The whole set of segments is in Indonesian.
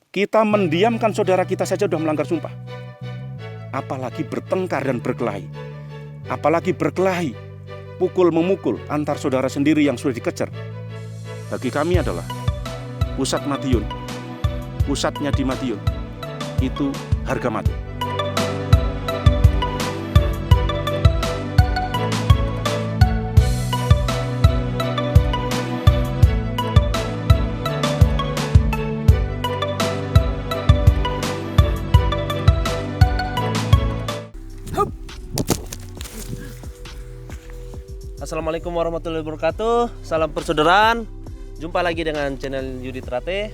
Kita mendiamkan saudara kita saja sudah melanggar sumpah. Apalagi bertengkar dan berkelahi. Apalagi berkelahi, pukul-memukul antar saudara sendiri yang sudah dikejar. Bagi kami adalah pusat Madiun, pusatnya di Madiun, itu harga mati. Assalamualaikum warahmatullahi wabarakatuh. Salam persaudaraan. Jumpa lagi dengan channel Yudi Trate.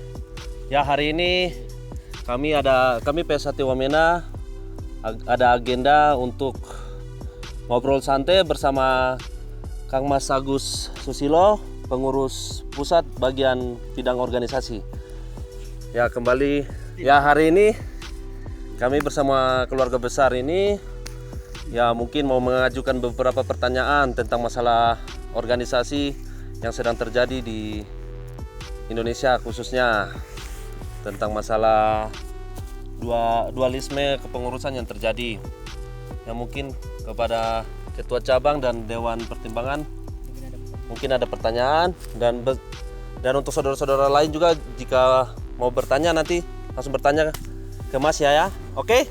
Ya, hari ini kami PSHT Wamena ada agenda untuk ngobrol santai bersama Kang Mas Agus Susilo, pengurus pusat bagian bidang organisasi. Ya, kembali ya hari ini kami bersama keluarga besar ini ya mungkin mau mengajukan beberapa pertanyaan tentang masalah organisasi yang sedang terjadi di Indonesia, khususnya tentang masalah dualisme kepengurusan yang terjadi. Ya mungkin kepada ketua cabang dan dewan pertimbangan mungkin ada pertanyaan, dan untuk saudara-saudara lain juga jika mau bertanya nanti langsung bertanya ke Mas ya. Oke?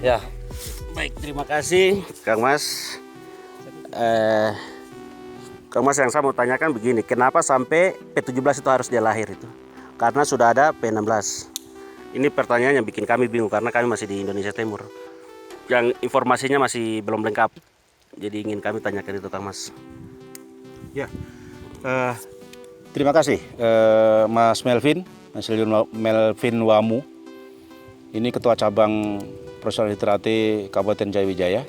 Ya. Baik, terima kasih Kang Mas. Kang Mas, yang saya mau tanyakan begini, kenapa sampai P17 itu harus dia lahir itu? Karena sudah ada P16. Ini pertanyaan yang bikin kami bingung karena kami masih di Indonesia Timur, yang informasinya masih belum lengkap. Jadi ingin kami tanyakan itu Kang Mas. Ya, terima kasih Mas Melvin Wamu. Ini ketua cabang Persaudaraan Trate Kabupaten Jayawijaya.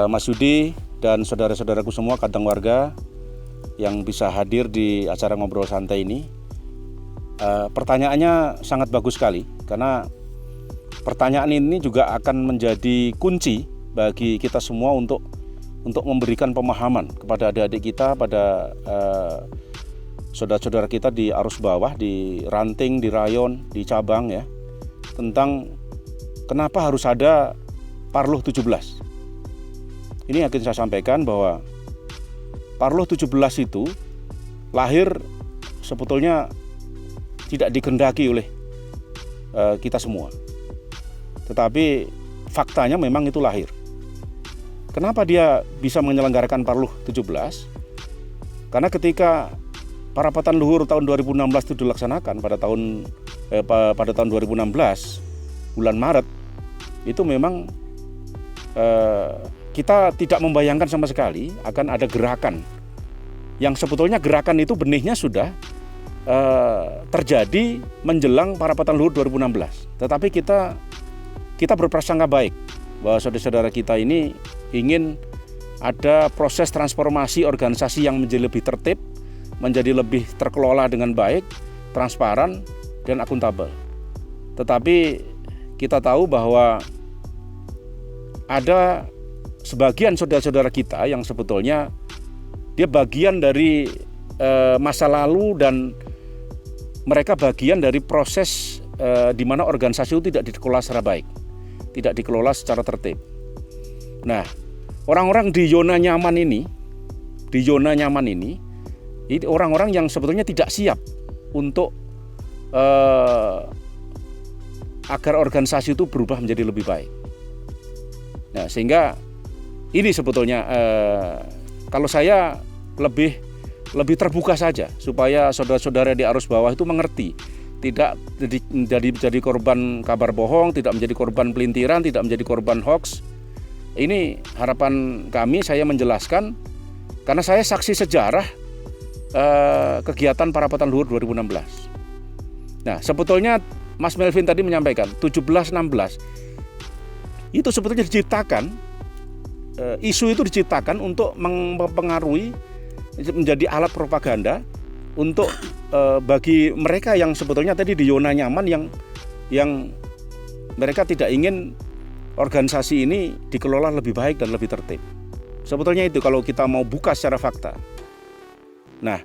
Mas Yudi dan saudara-saudaraku semua, kadang warga yang bisa hadir di acara ngobrol santai ini. Pertanyaannya sangat bagus sekali, karena pertanyaan ini juga akan menjadi kunci bagi kita semua untuk memberikan pemahaman kepada adik-adik kita, pada saudara-saudara kita di arus bawah, di ranting, di rayon, di cabang ya, tentang kenapa harus ada Parluh 17. Ini akan saya sampaikan bahwa Parluh 17 itu lahir sebetulnya tidak dikehendaki oleh kita semua. Tetapi faktanya memang itu lahir. Kenapa dia bisa menyelenggarakan Parluh 17? Karena ketika Parapatan Luhur tahun 2016 itu dilaksanakan pada tahun 2016 bulan Maret, itu memang kita tidak membayangkan sama sekali akan ada gerakan yang sebetulnya gerakan itu benihnya sudah terjadi menjelang Parapatan Luhur 2016. Tetapi kita berprasangka baik bahwa saudara-saudara kita ini ingin ada proses transformasi organisasi yang menjadi lebih tertib, menjadi lebih terkelola dengan baik, transparan dan akuntabel. Tetapi kita tahu bahwa ada sebagian saudara-saudara kita yang sebetulnya dia bagian dari masa lalu, dan mereka bagian dari proses di mana organisasi itu tidak dikelola secara baik, tidak dikelola secara tertib. Nah, orang-orang di zona nyaman ini, ini orang-orang yang sebetulnya tidak siap untuk agar organisasi itu berubah menjadi lebih baik. Nah, sehingga ini sebetulnya kalau saya lebih terbuka saja supaya saudara-saudara di arus bawah itu mengerti, tidak menjadi korban kabar bohong, tidak menjadi korban pelintiran, tidak menjadi korban hoax. Ini harapan kami, saya menjelaskan karena saya saksi sejarah kegiatan Parapatan Luhur 2016. Nah, sebetulnya Mas Melvin tadi menyampaikan 17-16 itu sebetulnya diciptakan, isu itu diciptakan untuk mempengaruhi, menjadi alat propaganda untuk bagi mereka yang sebetulnya tadi di zona nyaman, yang mereka tidak ingin organisasi ini dikelola lebih baik dan lebih tertib. Sebetulnya itu kalau kita mau buka secara fakta. Nah,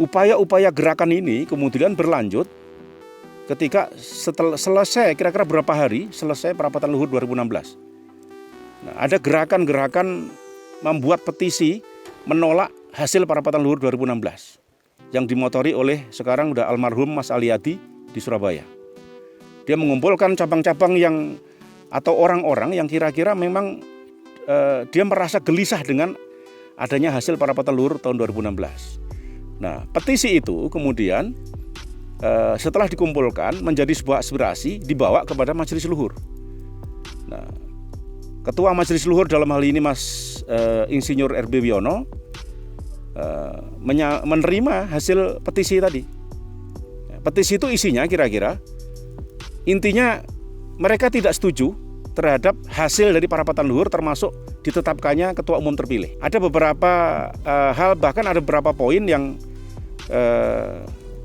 upaya-upaya gerakan ini kemudian berlanjut ketika setelah selesai kira-kira berapa hari selesai perapatan luhur 2016. Nah, ada gerakan-gerakan membuat petisi menolak hasil perapatan luhur 2016 yang dimotori oleh sekarang udah almarhum Mas Aliyadi di Surabaya. Dia mengumpulkan cabang-cabang yang atau orang-orang yang kira-kira memang dia merasa gelisah dengan adanya hasil perapatan luhur tahun 2016. Nah, petisi itu kemudian setelah dikumpulkan menjadi sebuah aspirasi dibawa kepada Majelis Luhur. Nah, Ketua Majelis Luhur dalam hal ini Mas Insinyur RB Wiono menerima hasil petisi tadi. Petisi itu isinya kira-kira intinya mereka tidak setuju terhadap hasil dari parapatan luhur termasuk ditetapkannya ketua umum terpilih. Ada beberapa hal, bahkan ada beberapa poin yang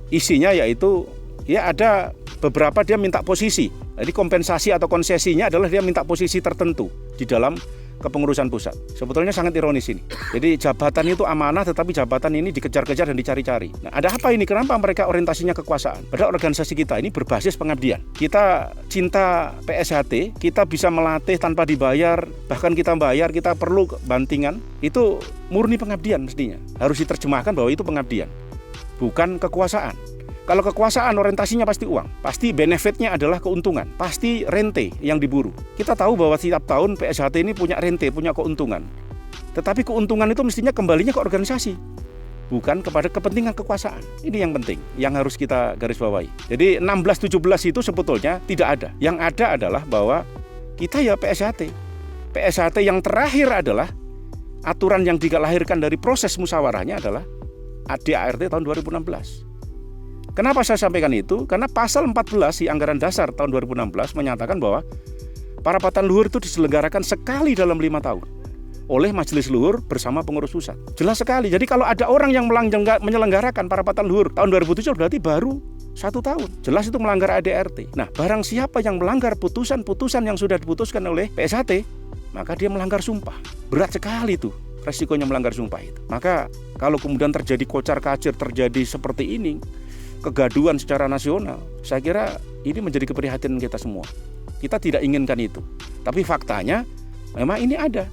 isinya yaitu ya ada beberapa dia minta posisi. Jadi kompensasi atau konsesinya adalah dia minta posisi tertentu di dalam kepengurusan pusat. Sebetulnya sangat ironis ini. Jadi jabatan itu amanah tetapi jabatan ini dikejar-kejar dan dicari-cari. Nah, ada apa ini? Kenapa mereka orientasinya kekuasaan? Padahal organisasi kita ini berbasis pengabdian. Kita cinta PSHT, kita bisa melatih tanpa dibayar, bahkan kita bayar, kita perlu bantingan. Itu murni pengabdian mestinya. Harus diterjemahkan bahwa itu pengabdian, bukan kekuasaan. Kalau kekuasaan orientasinya pasti uang, pasti benefitnya adalah keuntungan, pasti rente yang diburu. Kita tahu bahwa setiap tahun PSHT ini punya rente, punya keuntungan. Tetapi keuntungan itu mestinya kembalinya ke organisasi, bukan kepada kepentingan kekuasaan. Ini yang penting, yang harus kita garis bawahi. Jadi 16-17 itu sebetulnya tidak ada. Yang ada adalah bahwa kita ya PSHT. PSHT yang terakhir adalah aturan yang dilahirkan dari proses musyawarahnya adalah ADART tahun 2016. Kenapa saya sampaikan itu? Karena pasal 14 di Anggaran Dasar tahun 2016 menyatakan bahwa parapatan luhur itu diselenggarakan sekali dalam 5 tahun oleh Majelis Luhur bersama pengurus pusat. Jelas sekali. Jadi kalau ada orang yang menyelenggarakan parapatan luhur tahun 2007 berarti baru 1 tahun. Jelas itu melanggar ADART. Nah, barang siapa yang melanggar putusan-putusan yang sudah diputuskan oleh PSHT, maka dia melanggar sumpah. Berat sekali itu resikonya melanggar sumpah itu. Maka kalau kemudian terjadi kocar-kacir, terjadi seperti ini, kegaduhan secara nasional, saya kira ini menjadi keprihatinan kita semua. Kita tidak inginkan itu. Tapi faktanya memang ini ada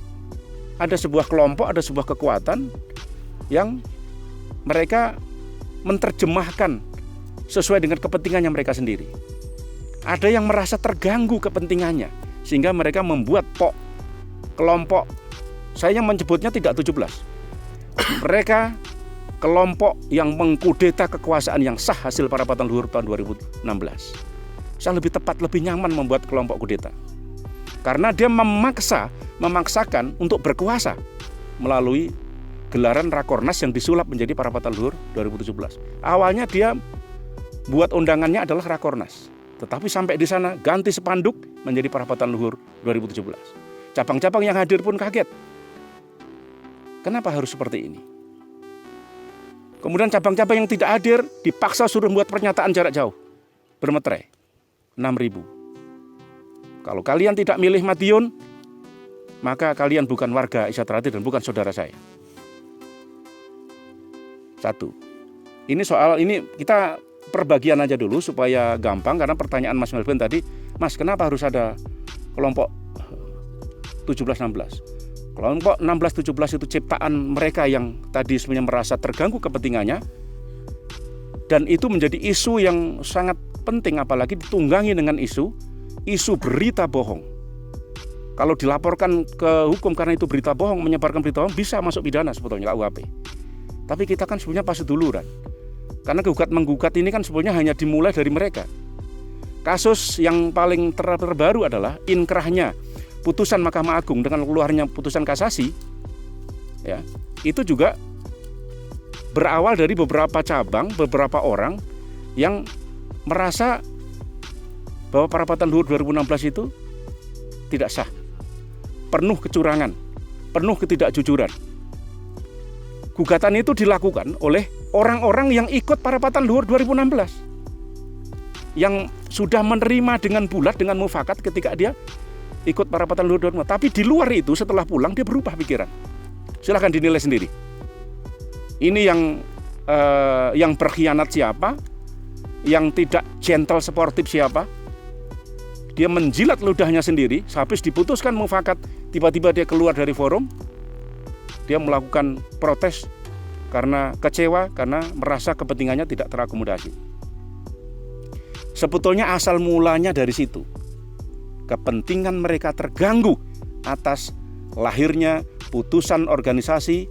sebuah kelompok, ada sebuah kekuatan yang mereka menerjemahkan sesuai dengan kepentingannya mereka sendiri. Ada yang merasa terganggu kepentingannya sehingga mereka membuat kelompok, saya menyebutnya tidak 17. Mereka kelompok yang mengkudeta kekuasaan yang sah hasil parapatan luhur tahun 2016. Saya lebih tepat, lebih nyaman membuat kelompok kudeta. Karena dia memaksakan untuk berkuasa melalui gelaran Rakornas yang disulap menjadi parapatan luhur 2017. Awalnya dia buat undangannya adalah Rakornas. Tetapi sampai di sana ganti spanduk menjadi parapatan luhur 2017. Cabang-cabang yang hadir pun kaget. Kenapa harus seperti ini? Kemudian cabang-cabang yang tidak hadir dipaksa suruh membuat pernyataan jarak jauh bermeterai 6.000. Kalau kalian tidak milih Madiun, maka kalian bukan warga Isyatrati dan bukan saudara saya. 1. Ini soal ini kita perbagian aja dulu supaya gampang, karena pertanyaan Mas Melvin tadi, Mas kenapa harus ada kelompok 17-16? Kelompok 16-17 itu ciptaan mereka yang tadi sebenarnya merasa terganggu kepentingannya, dan itu menjadi isu yang sangat penting, apalagi ditunggangi dengan isu berita bohong. Kalau dilaporkan ke hukum karena itu berita bohong, menyebarkan berita bohong, bisa masuk pidana sebetulnya KUHP. Tapi kita kan sebenarnya pasti duluran, karena gugat-menggugat ini kan sebenarnya hanya dimulai dari mereka. Kasus yang paling terbaru adalah inkrahnya putusan Mahkamah Agung dengan keluarnya putusan kasasi, ya, itu juga berawal dari beberapa cabang, beberapa orang yang merasa bahwa parapatan luhur 2016 itu tidak sah, penuh kecurangan, penuh ketidakjujuran. Gugatan itu dilakukan oleh orang-orang yang ikut parapatan luhur 2016, yang sudah menerima dengan bulat, dengan mufakat ketika dia ikut parapatan luhur 2016. Tapi di luar itu setelah pulang dia berubah pikiran. Silahkan dinilai sendiri. Ini yang berkhianat siapa, yang tidak gentle sportif siapa? Dia menjilat ludahnya sendiri, habis diputuskan mufakat, tiba-tiba dia keluar dari forum, dia melakukan protes karena kecewa, karena merasa kepentingannya tidak terakomodasi. Sebetulnya asal mulanya dari situ. Kepentingan mereka terganggu atas lahirnya putusan organisasi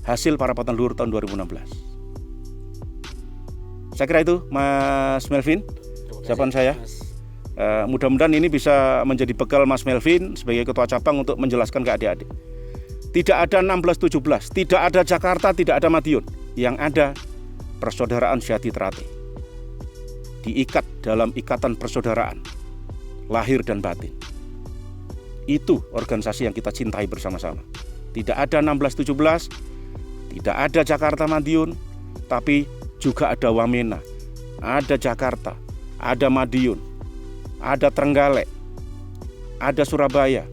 hasil para petani luhur tahun 2016. Saya kira itu Mas Melvin, jawaban saya. Mudah-mudahan ini bisa menjadi bekal Mas Melvin sebagai ketua cabang untuk menjelaskan ke adik-adik. Tidak ada 16-17, tidak ada Jakarta, tidak ada Madiun. Yang ada persaudaraan Jati Teratai. Diikat dalam ikatan persaudaraan, lahir dan batin. Itu organisasi yang kita cintai bersama-sama. Tidak ada 16-17, tidak ada Jakarta Madiun, tapi juga ada Wamena, ada Jakarta, ada Madiun, ada Trenggalek, ada Surabaya,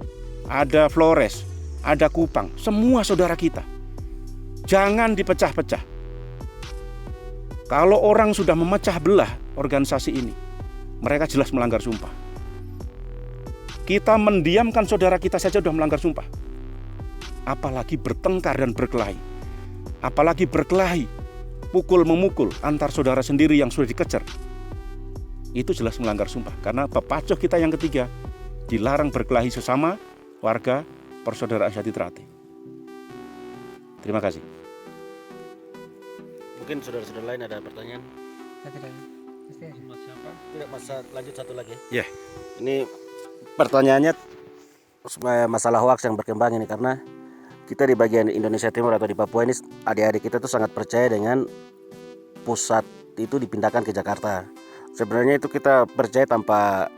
ada Flores, ada Kupang, semua saudara kita. Jangan dipecah-pecah. Kalau orang sudah memecah belah organisasi ini, mereka jelas melanggar sumpah. Kita mendiamkan saudara kita saja sudah melanggar sumpah. Apalagi bertengkar dan berkelahi. Apalagi berkelahi, pukul-memukul antar saudara sendiri yang sudah dikejar. Itu jelas melanggar sumpah. Karena pepacuh kita yang ketiga, dilarang berkelahi sesama warga persaudaraan Jati Teratai. Terima kasih. Mungkin saudara-saudara lain ada pertanyaan? Mas siapa? Tidak, masa lanjut satu lagi. Ya. Ini pertanyaannya supaya masalah hoax yang berkembang ini, karena kita di bagian Indonesia Timur atau di Papua ini adik-adik kita tuh sangat percaya dengan pusat itu dipindahkan ke Jakarta. Sebenarnya itu kita percaya tanpa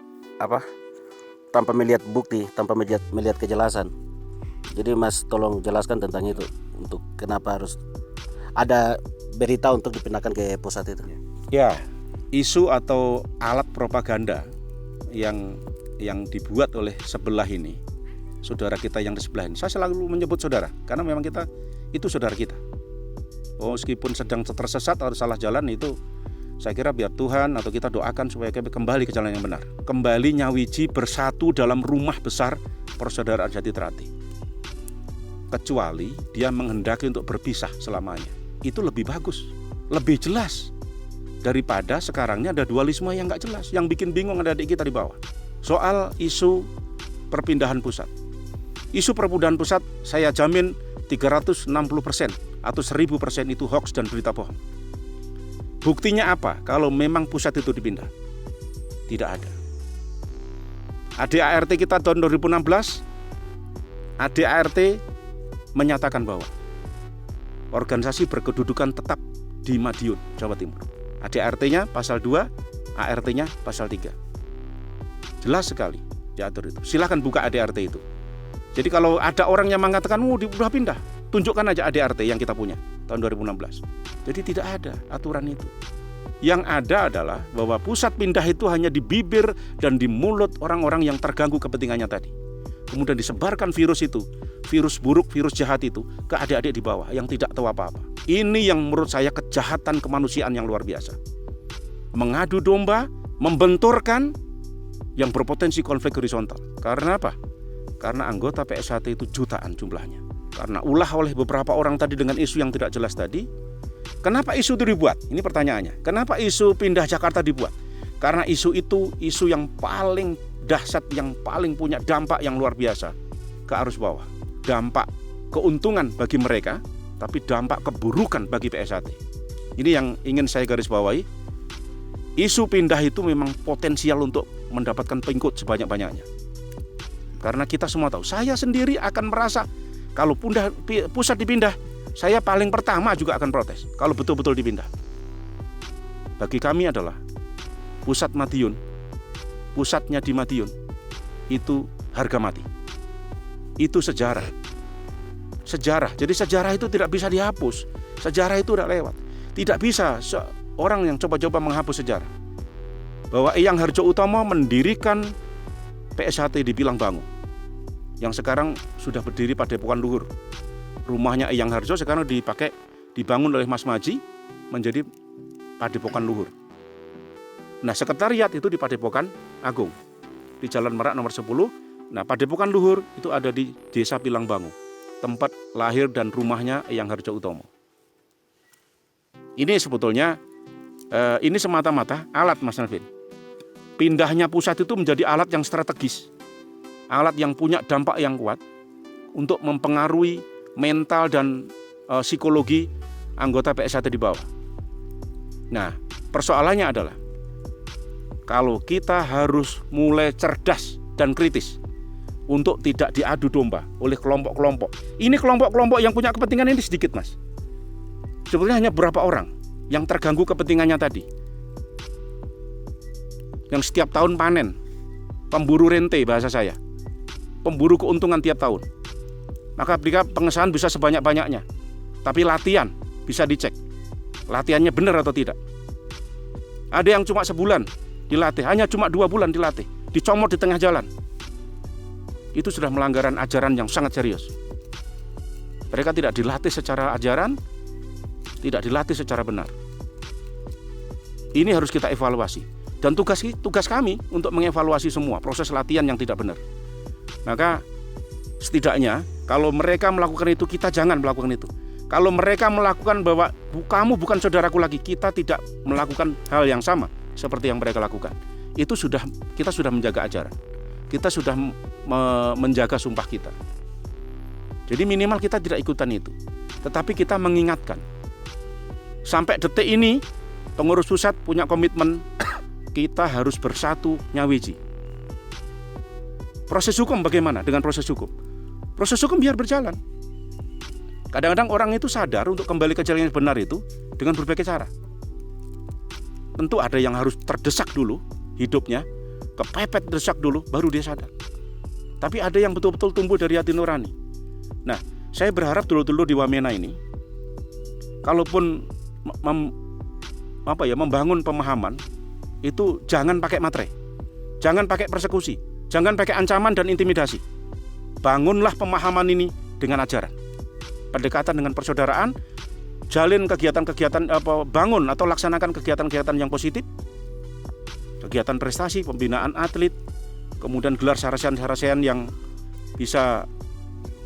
tanpa melihat bukti, tanpa melihat kejelasan. Jadi Mas tolong jelaskan tentang itu, untuk kenapa harus ada berita untuk dipindahkan ke pusat itu. Ya, isu atau alat propaganda yang dibuat oleh sebelah ini, saudara kita yang di sebelah ini. Saya selalu menyebut saudara karena memang kita itu saudara kita. Meskipun sedang tersesat atau salah jalan, itu saya kira biar Tuhan atau kita doakan supaya kami kembali ke jalan yang benar. Kembali nyawiji bersatu dalam rumah besar persaudaraan Jati Teratai. Kecuali dia menghendaki untuk berpisah selamanya. Itu lebih bagus, lebih jelas daripada sekarangnya ada dualisme yang nggak jelas, yang bikin bingung adik-adik kita di bawah. Soal isu perpindahan pusat. Isu perpindahan pusat saya jamin 360% atau 1000% itu hoax dan berita bohong. Buktinya apa kalau memang pusat itu dipindah? Tidak ada. ADART kita tahun 2016, ADART menyatakan bahwa organisasi berkedudukan tetap di Madiun, Jawa Timur. ADART-nya pasal 2, ART-nya pasal 3. Jelas sekali diatur itu. Silakan buka ADART itu. Jadi kalau ada orang yang mengatakan, udah pindah, tunjukkan aja ADART yang kita punya tahun 2016. Jadi tidak ada aturan itu. Yang ada adalah bahwa pusat pindah itu hanya di bibir dan di mulut orang-orang yang terganggu kepentingannya tadi. Kemudian disebarkan virus itu, virus buruk, virus jahat itu ke adik-adik di bawah yang tidak tahu apa-apa. Ini yang menurut saya kejahatan kemanusiaan yang luar biasa. Mengadu domba, membenturkan yang berpotensi konflik horizontal. Karena apa? Karena anggota PSHT itu jutaan jumlahnya. Karena ulah oleh beberapa orang tadi dengan isu yang tidak jelas tadi. Kenapa isu itu dibuat? Ini pertanyaannya. Kenapa isu pindah Jakarta dibuat? Karena isu itu isu yang paling dahsyat, yang paling punya dampak yang luar biasa ke arus bawah. Dampak keuntungan bagi mereka, tapi dampak keburukan bagi PSHT. Ini yang ingin saya garis bawahi. Isu pindah itu memang potensial untuk mendapatkan pengikut sebanyak-banyaknya. Karena kita semua tahu, saya sendiri akan merasa kalau pusat dipindah, saya paling pertama juga akan protes kalau betul-betul dipindah. Bagi kami adalah pusat Madiun, pusatnya di Madiun, itu harga mati. Itu sejarah. Sejarah. Jadi sejarah itu tidak bisa dihapus. Sejarah itu udah lewat. Tidak bisa orang yang coba-coba menghapus sejarah. Bahwa Eyang Harjo Utomo mendirikan PSHT di Pilang Bangu, yang sekarang sudah berdiri pada Padepokan Luhur. Rumahnya Eyang Harjo sekarang dibangun oleh Mas Maji menjadi Padepokan Luhur. Nah, sekretariat itu di Padepokan Agung, di Jalan Merak nomor 10. Nah, Padepokan Luhur itu ada di Desa Pilangbangu, tempat lahir dan rumahnya Eyang Hardjoatomo. Ini sebetulnya, ini semata-mata alat, Mas Nelvin. Pindahnya pusat itu menjadi alat yang strategis, alat yang punya dampak yang kuat untuk mempengaruhi mental dan psikologi anggota PS1 di bawah. Nah, persoalannya adalah kalau kita harus mulai cerdas dan kritis untuk tidak diadu domba oleh kelompok-kelompok. Ini kelompok-kelompok yang punya kepentingan ini sedikit, Mas. Sebetulnya hanya beberapa orang yang terganggu kepentingannya tadi. Yang setiap tahun panen, pemburu rente bahasa saya, pemburu keuntungan tiap tahun. Maka pengesahan bisa sebanyak-banyaknya, tapi latihan bisa dicek, latihannya benar atau tidak. Ada yang cuma sebulan dilatih, hanya cuma 2 bulan dilatih, dicomot di tengah jalan. Itu sudah melanggaran ajaran yang sangat serius. Mereka tidak dilatih secara ajaran, tidak dilatih secara benar. Ini harus kita evaluasi. Dan tugas kami untuk mengevaluasi semua proses latihan yang tidak benar. Maka setidaknya kalau mereka melakukan itu, kita jangan melakukan itu. Kalau mereka melakukan bahwa kamu bukan saudaraku lagi, kita tidak melakukan hal yang sama seperti yang mereka lakukan. Kita sudah menjaga ajaran. Kita sudah menjaga sumpah kita. Jadi minimal kita tidak ikutan itu. Tetapi kita mengingatkan. Sampai detik ini pengurus pusat punya komitmen kita harus bersatu nyawiji. Proses hukum bagaimana dengan proses hukum? Proses hukum biar berjalan. Kadang-kadang orang itu sadar untuk kembali ke jalan yang benar itu dengan berbagai cara. Tentu ada yang harus terdesak dulu hidupnya, kepepet desak dulu, baru dia sadar. Tapi ada yang betul-betul tumbuh dari hati nurani. Nah, saya berharap dulu-dulu di Wamena ini, kalaupun membangun pemahaman, itu jangan pakai matre, jangan pakai persekusi, jangan pakai ancaman dan intimidasi. Bangunlah pemahaman ini dengan ajaran, pendekatan dengan persaudaraan, jalin kegiatan-kegiatan, bangun atau laksanakan kegiatan-kegiatan yang positif, kegiatan prestasi, pembinaan atlet, kemudian gelar sarjana-sarjana yang bisa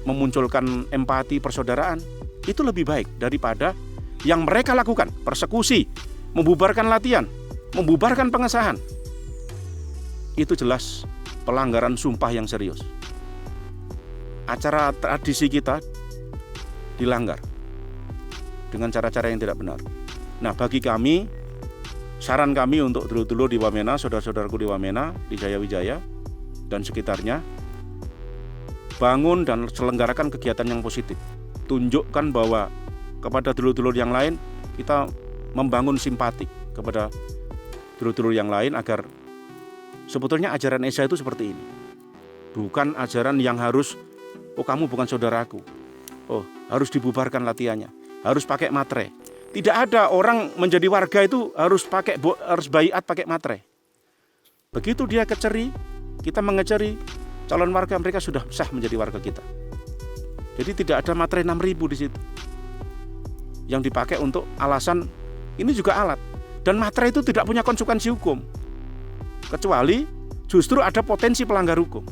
memunculkan empati persaudaraan. Itu lebih baik daripada yang mereka lakukan, persekusi, membubarkan latihan, membubarkan pengesahan. Itu jelas pelanggaran sumpah yang serius. Acara tradisi kita dilanggar dengan cara-cara yang tidak benar. Nah, bagi kami, saran kami untuk dulur-dulur di Wamena, saudara-saudaraku di Wamena, di Jayawijaya dan sekitarnya, bangun dan selenggarakan kegiatan yang positif. Tunjukkan bahwa kepada dulur-dulur yang lain kita membangun simpati kepada dulur-dulur yang lain agar sebetulnya ajaran Esa itu seperti ini. Bukan ajaran yang harus, oh kamu bukan saudaraku, oh harus dibubarkan latihannya, harus pakai matre. Tidak ada orang menjadi warga itu harus baiat pakai matre. Begitu dia keceri, kita mengeceri calon warga, mereka sudah sah menjadi warga kita. Jadi tidak ada matre 6.000 di situ yang dipakai untuk alasan ini juga alat. Dan matre itu tidak punya konsekuensi hukum, kecuali justru ada potensi pelanggar hukum.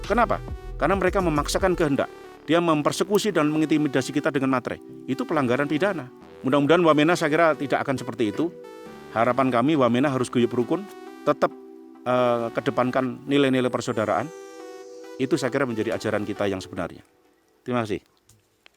Kenapa? Karena mereka memaksakan kehendak. Dia mempersekusi dan mengintimidasi kita dengan matre. Itu pelanggaran pidana. Mudah-mudahan Wamena saya kira tidak akan seperti itu. Harapan kami Wamena harus guyup rukun, tetap kedepankan nilai-nilai persaudaraan. Itu saya kira menjadi ajaran kita yang sebenarnya. Terima kasih.